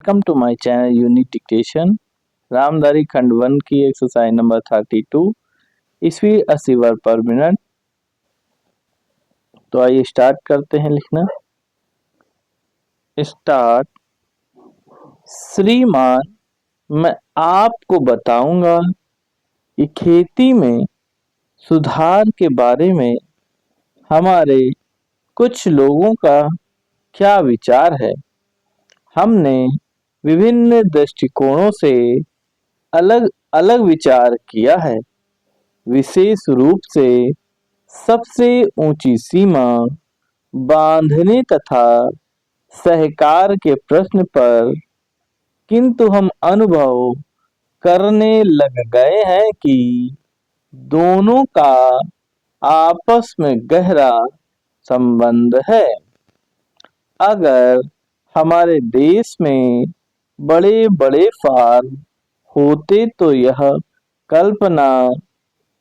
Welcome to my channel unique dictation. Ramdhari खंड 1 की exercise number 32 ईस्वी 80 वर्ड पर मिनट। तो आइए स्टार्ट करते हैं लिखना। स्टार्ट। श्रीमान, मैं आपको बताऊंगा कि खेती में सुधार के बारे में हमारे कुछ लोगों का क्या विचार है। हमने विभिन्न दृष्टिकोणों से अलग अलग विचार किया है। विशेष रूप से सबसे ऊंची सीमा बांधने तथा सहकार के प्रश्न पर, किंतु हम अनुभव करने लग गए हैं कि दोनों का आपस में गहरा संबंध है। अगर हमारे देश में बड़े बड़े फार्म होते तो यह कल्पना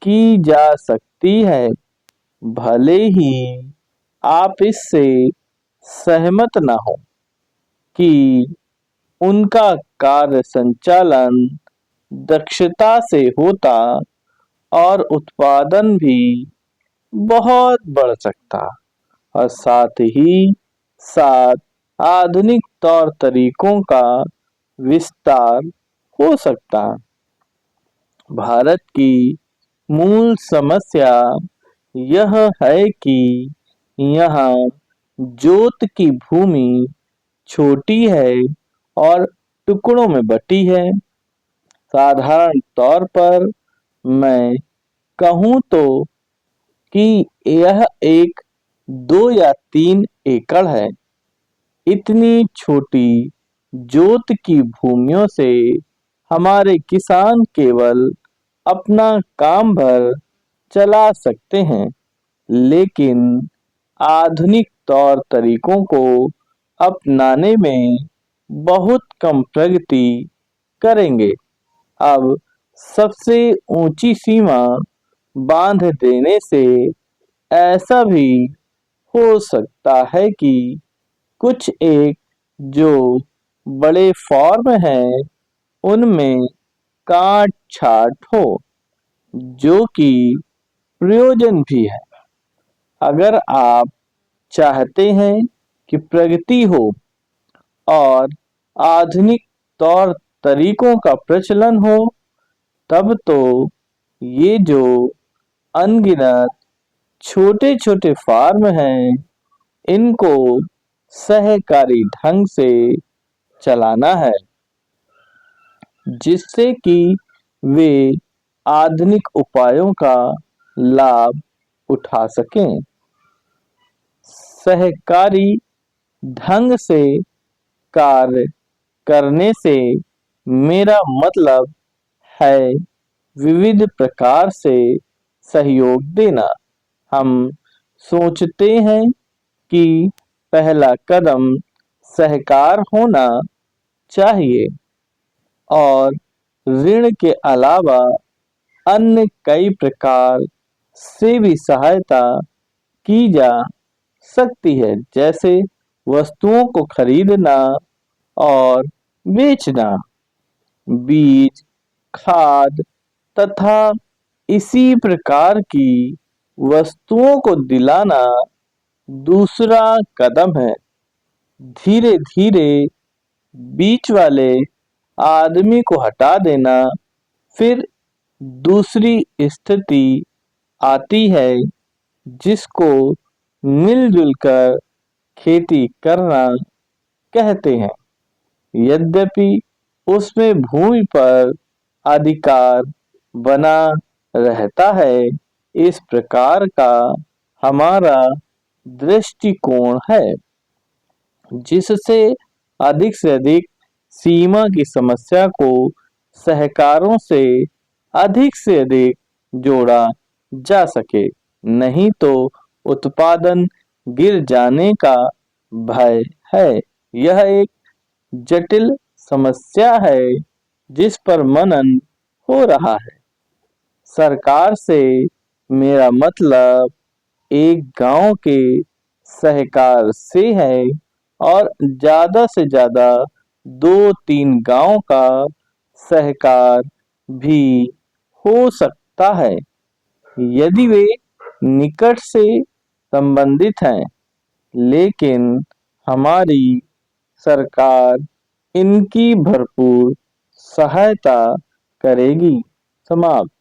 की जा सकती है, भले ही आप इससे सहमत न हो, कि उनका कार्य संचालन दक्षता से होता और उत्पादन भी बहुत बढ़ सकता और साथ ही साथ आधुनिक तौर तरीकों का विस्तार हो सकता। भारत की मूल समस्या यह है कि यहाँ जोत की भूमि छोटी है और टुकड़ों में बटी है। साधारण तौर पर मैं कहूँ तो कि यह एक 2 या 3 एकड़ है। इतनी छोटी जोत की भूमियों से हमारे किसान केवल अपना काम भर चला सकते हैं, लेकिन आधुनिक तौर तरीकों को अपनाने में बहुत कम प्रगति करेंगे। अब सबसे ऊंची सीमा बांध देने से ऐसा भी हो सकता है कि कुछ एक जो बड़े फॉर्म हैं उनमें काट छाट हो, जो कि प्रयोजन भी है। अगर आप चाहते हैं कि प्रगति हो और आधुनिक तौर तरीकों का प्रचलन हो, तब तो ये जो अनगिनत छोटे छोटे फार्म हैं इनको सहकारी ढंग से चलाना है, जिससे कि वे आधुनिक उपायों का लाभ उठा सकें। सहकारी ढंग से कार्य करने से मेरा मतलब है विविध प्रकार से सहयोग देना। हम सोचते हैं कि पहला कदम सहकार होना चाहिए और ऋण के अलावा अन्य कई प्रकार से भी सहायता की जा सकती है, जैसे वस्तुओं को खरीदना और बेचना, बीज, खाद तथा इसी प्रकार की वस्तुओं को दिलाना दूसरा कदम है। धीरे धीरे बीच वाले आदमी को हटा देना फिर दूसरी स्थिति आती है, जिसको मिलजुल कर खेती करना कहते हैं। यद्यपि उसमें भूमि पर अधिकार बना रहता है। इस प्रकार का हमारा दृष्टिकोण है, जिससे अधिक से अधिक सीमा की समस्या को सहकारों से अधिक जोड़ा जा सके। नहीं तो उत्पादन गिर जाने का भय है। यह एक जटिल समस्या है जिस पर मनन हो रहा है। सरकार से मेरा मतलब एक गांव के सहकार से है और ज्यादा से ज्यादा 2-3 गांव का सहकार भी हो सकता है यदि वे निकट से संबंधित हैं, लेकिन हमारी सरकार इनकी भरपूर सहायता करेगी। समाप्त।